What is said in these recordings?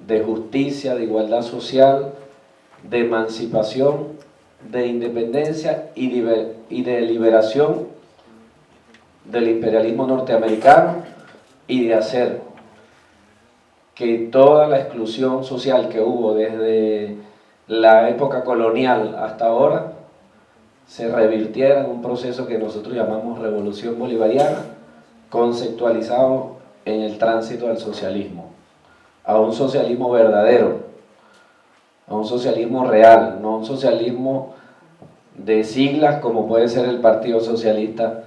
de justicia, de igualdad social, de emancipación, de independencia y de liberación del imperialismo norteamericano, y de hacer que toda la exclusión social que hubo desde la época colonial hasta ahora se revirtiera en un proceso que nosotros llamamos revolución bolivariana, conceptualizado en el tránsito al socialismo, a un socialismo verdadero, a un socialismo real, no un socialismo de siglas como puede ser el Partido Socialista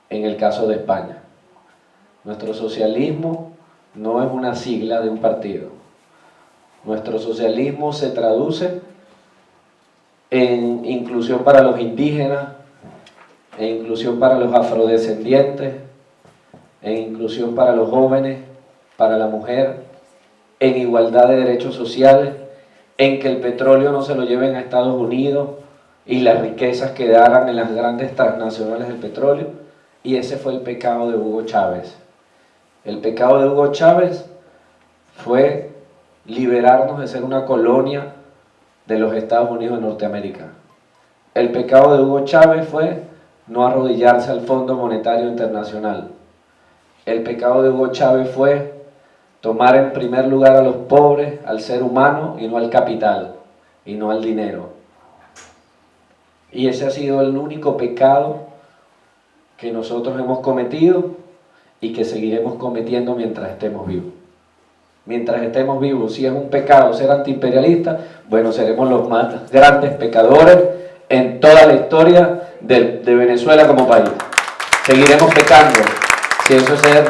en el caso de España. Nuestro socialismo no es una sigla de un partido. Nuestro socialismo se traduce en inclusión para los indígenas, en inclusión para los afrodescendientes, en inclusión para los jóvenes, para la mujer, en igualdad de derechos sociales, en que el petróleo no se lo lleven a Estados Unidos y las riquezas quedaran en las grandes transnacionales del petróleo. Y ese fue el pecado de Hugo Chávez. El pecado de Hugo Chávez fue liberarnos de ser una colonia de los Estados Unidos de Norteamérica. El pecado de Hugo Chávez fue no arrodillarse al Fondo Monetario Internacional. El pecado de Hugo Chávez fue tomar en primer lugar a los pobres, al ser humano, y no al capital, y no al dinero. Y ese ha sido el único pecado que nosotros hemos cometido y que seguiremos cometiendo mientras estemos vivos. Mientras estemos vivos, si es un pecado ser antiimperialista, bueno, seremos los más grandes pecadores en toda la historia de Venezuela como país. Seguiremos pecando, si eso es ser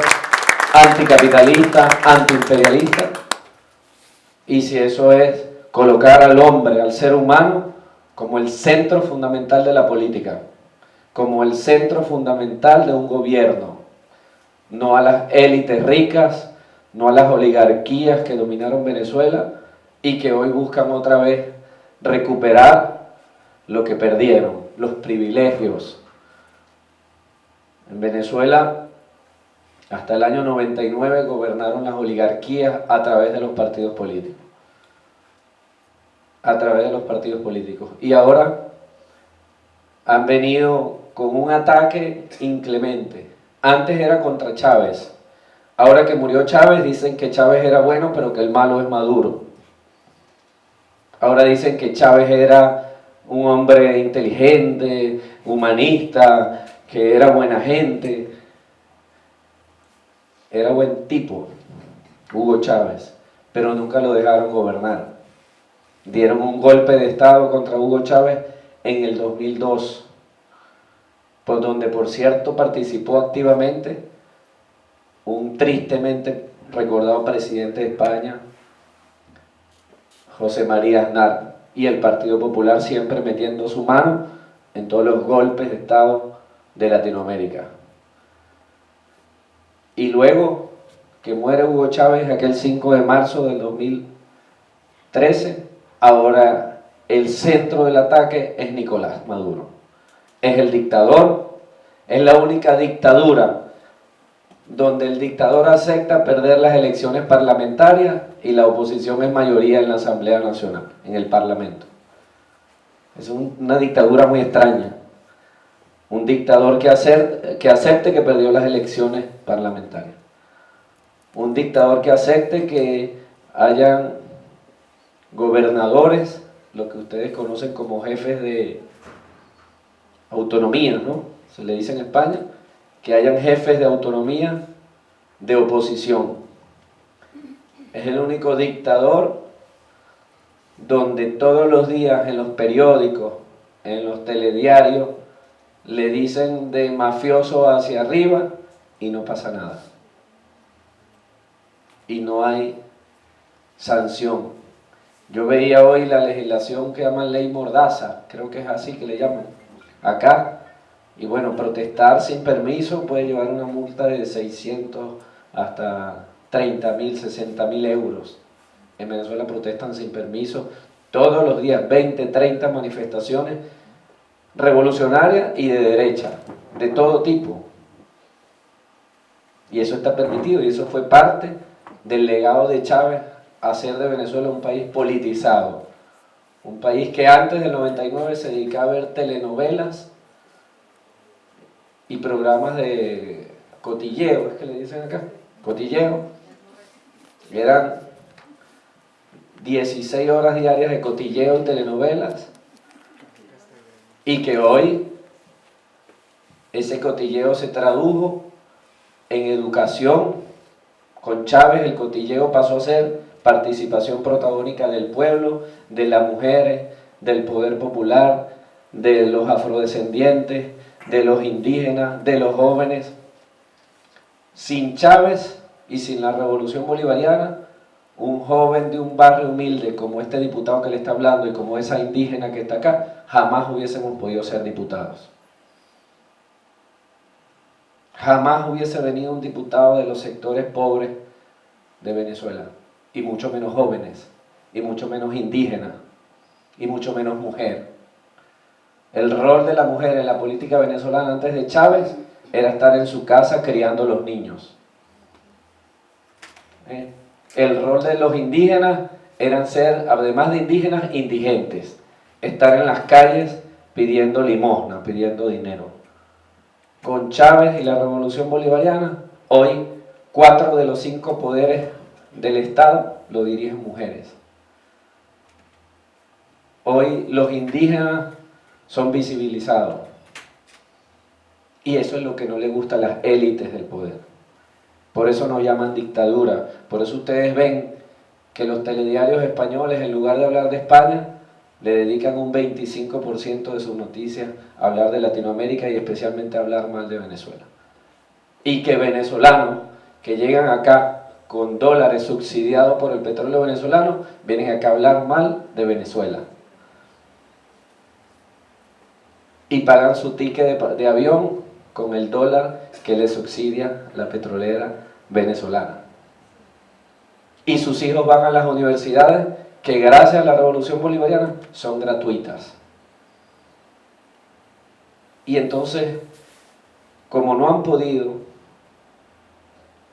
anticapitalista, antiimperialista, y si eso es colocar al hombre, al ser humano, como el centro fundamental de la política, como el centro fundamental de un gobierno, no a las élites ricas, no a las oligarquías que dominaron Venezuela y que hoy buscan otra vez recuperar lo que perdieron, los privilegios. En Venezuela, hasta el año 99 gobernaron las oligarquías a través de los partidos políticos. A través de los partidos políticos. Y ahora han venido con un ataque inclemente. Antes era contra Chávez. Ahora que murió Chávez dicen que Chávez era bueno, pero que el malo es Maduro. Ahora dicen que Chávez era un hombre inteligente, humanista, que era buena gente. Era buen tipo, Hugo Chávez, pero nunca lo dejaron gobernar. Dieron un golpe de Estado contra Hugo Chávez en el 2002, por donde, por cierto, participó activamente un tristemente recordado presidente de España, José María Aznar, y el Partido Popular siempre metiendo su mano en todos los golpes de Estado de Latinoamérica. Y luego que muere Hugo Chávez aquel 5 de marzo del 2013, ahora el centro del ataque es Nicolás Maduro. Es el dictador, es la única dictadura donde el dictador acepta perder las elecciones parlamentarias y la oposición es mayoría en la Asamblea Nacional, en el Parlamento. Es una dictadura muy extraña. Un dictador que acepte que perdió las elecciones parlamentarias. Un dictador que acepte que hayan gobernadores, lo que ustedes conocen como jefes de autonomía, ¿no? Se le dice en España, que hayan jefes de autonomía de oposición. Es el único dictador donde todos los días en los periódicos, en los telediarios, le dicen de mafioso hacia arriba y no pasa nada. Y no hay sanción. Yo veía hoy la legislación que llaman ley Mordaza, creo que es así que le llaman, acá. Y bueno, protestar sin permiso puede llevar una multa de 600 hasta 30.000, 60.000 euros. En Venezuela protestan sin permiso todos los días, 20, 30 manifestaciones revolucionarias y de derecha, de todo tipo. Y eso está permitido, y eso fue parte del legado de Chávez hacer de Venezuela un país politizado. Un país que antes del 99 se dedicaba a ver telenovelas y programas de cotilleo, es que le dicen acá, cotilleo. Eran 16 horas diarias de cotilleo y telenovelas, y que hoy ese cotilleo se tradujo en educación. Con Chávez el cotilleo pasó a ser participación protagónica del pueblo, de las mujeres, del poder popular, de los afrodescendientes, de los indígenas, de los jóvenes. Sin Chávez y sin la revolución bolivariana, un joven de un barrio humilde como este diputado que le está hablando y como esa indígena que está acá, jamás hubiésemos podido ser diputados. Jamás hubiese venido un diputado de los sectores pobres de Venezuela, y mucho menos jóvenes, y mucho menos indígenas, y mucho menos mujer. El rol de la mujer en la política venezolana antes de Chávez era estar en su casa criando los niños. El rol de los indígenas era ser, además de indígenas, indigentes, estar en las calles pidiendo limosna, pidiendo dinero. Con Chávez y la revolución bolivariana, hoy 4 de los 5 poderes del Estado lo dirigen mujeres. Hoy los indígenas son visibilizados, y eso es lo que no le gusta a las élites del poder. Por eso nos llaman dictadura. Por eso ustedes ven que los telediarios españoles, en lugar de hablar de España, le dedican un 25% de sus noticias a hablar de Latinoamérica, y especialmente a hablar mal de Venezuela. Y que venezolanos que llegan acá con dólares subsidiados por el petróleo venezolano, vienen acá a hablar mal de Venezuela. Y pagan su ticket de avión con el dólar que le subsidia la petrolera venezolana. Y sus hijos van a las universidades que gracias a la revolución bolivariana son gratuitas. Y entonces, como no han podido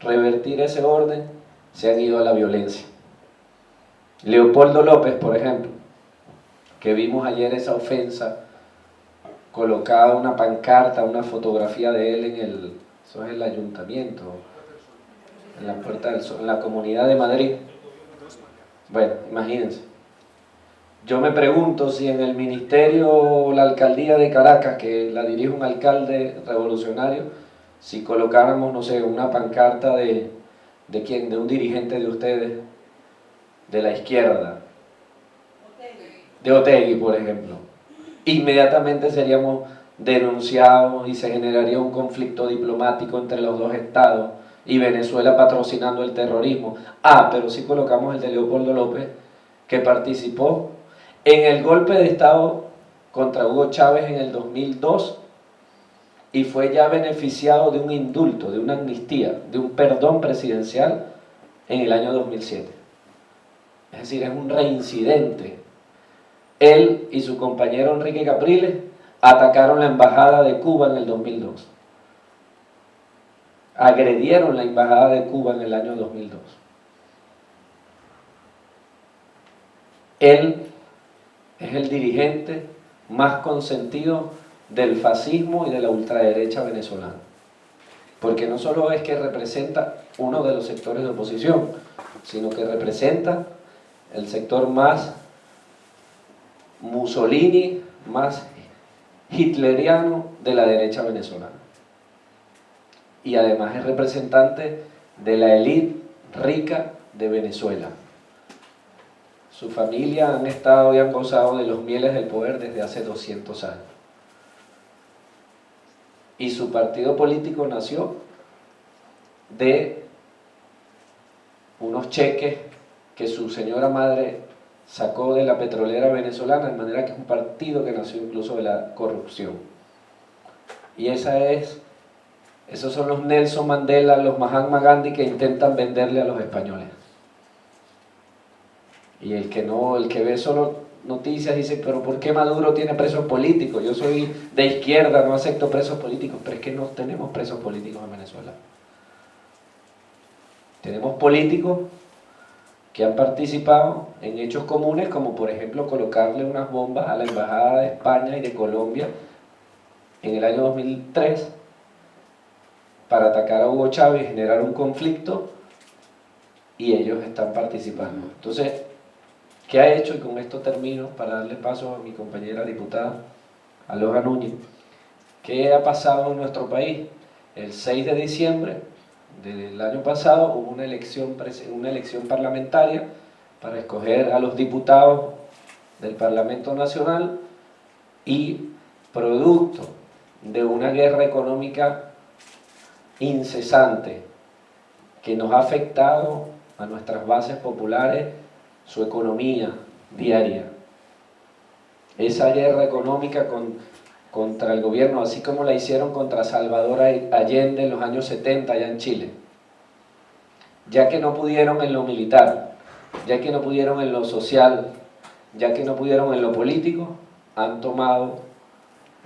revertir ese orden, se han ido a la violencia. Leopoldo López, por ejemplo, que vimos ayer esa ofensa, colocada una pancarta, una fotografía de él eso es el ayuntamiento, en la Puerta del Sol, en la Comunidad de Madrid. Bueno, imagínense. Yo me pregunto si en el ministerio o la alcaldía de Caracas, que la dirige un alcalde revolucionario, si colocáramos, no sé, una pancarta de quién, de un dirigente de ustedes, de la izquierda, de Otegi, por ejemplo, inmediatamente seríamos denunciados y se generaría un conflicto diplomático entre los dos estados y Venezuela patrocinando el terrorismo. Pero si colocamos el de Leopoldo López, que participó en el golpe de estado contra Hugo Chávez en el 2002 y fue ya beneficiado de un indulto, de una amnistía, de un perdón presidencial en el año 2007. Es decir, es un reincidente. Él y su compañero Enrique Capriles atacaron la embajada de Cuba en el 2002. Agredieron la embajada de Cuba en el año 2002. Él es el dirigente más consentido del fascismo y de la ultraderecha venezolana. Porque no solo es que representa uno de los sectores de oposición, sino que representa el sector más Mussolini, más hitleriano de la derecha venezolana. Y además es representante de la élite rica de Venezuela. Su familia han estado y han gozado de los mieles del poder desde hace 200 años. Y su partido político nació de unos cheques que su señora madre sacó de la petrolera venezolana, de manera que es un partido que nació incluso de la corrupción. Y esos son los Nelson Mandela, los Mahatma Gandhi que intentan venderle a los españoles. Y el que ve solo noticias dice, pero ¿por qué Maduro tiene presos políticos? Yo soy de izquierda, no acepto presos políticos. Pero es que no tenemos presos políticos en Venezuela. Tenemos políticos que han participado en hechos comunes, como por ejemplo colocarle unas bombas a la Embajada de España y de Colombia en el año 2003 para atacar a Hugo Chávez y generar un conflicto, y ellos están participando. Entonces, ¿qué ha hecho? Y con esto termino para darle paso a mi compañera diputada Aloja Núñez. ¿Qué ha pasado en nuestro país? El 6 de diciembre del año pasado hubo una elección parlamentaria para escoger a los diputados del Parlamento Nacional, y producto de una guerra económica incesante que nos ha afectado a nuestras bases populares, su economía diaria. Esa guerra económica contra el gobierno, así como la hicieron contra Salvador Allende en los años 70 allá en Chile, ya que no pudieron en lo militar, ya que no pudieron en lo social, ya que no pudieron en lo político, han tomado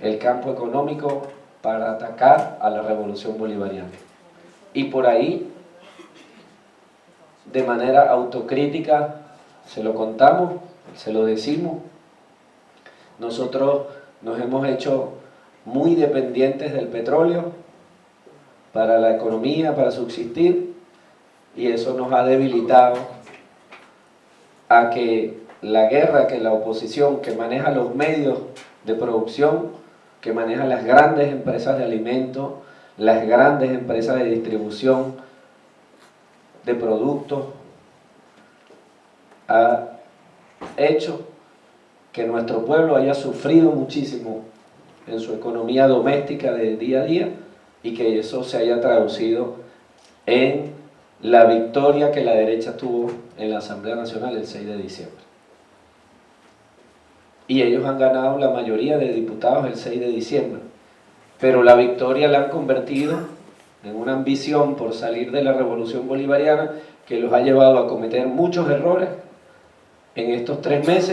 el campo económico para atacar a la revolución bolivariana. Y por ahí, de manera autocrítica, se lo contamos, se lo decimos. Nosotros nos hemos hecho muy dependientes del petróleo para la economía, para subsistir, y eso nos ha debilitado a que la guerra, que la oposición que maneja los medios de producción, que maneja las grandes empresas de alimentos, las grandes empresas de distribución de productos, ha hecho que nuestro pueblo haya sufrido muchísimo en su economía doméstica de día a día, y que eso se haya traducido en la victoria que la derecha tuvo en la Asamblea Nacional el 6 de diciembre. Y ellos han ganado la mayoría de diputados el 6 de diciembre, pero la victoria la han convertido en una ambición por salir de la revolución bolivariana que los ha llevado a cometer muchos errores en estos 3 meses.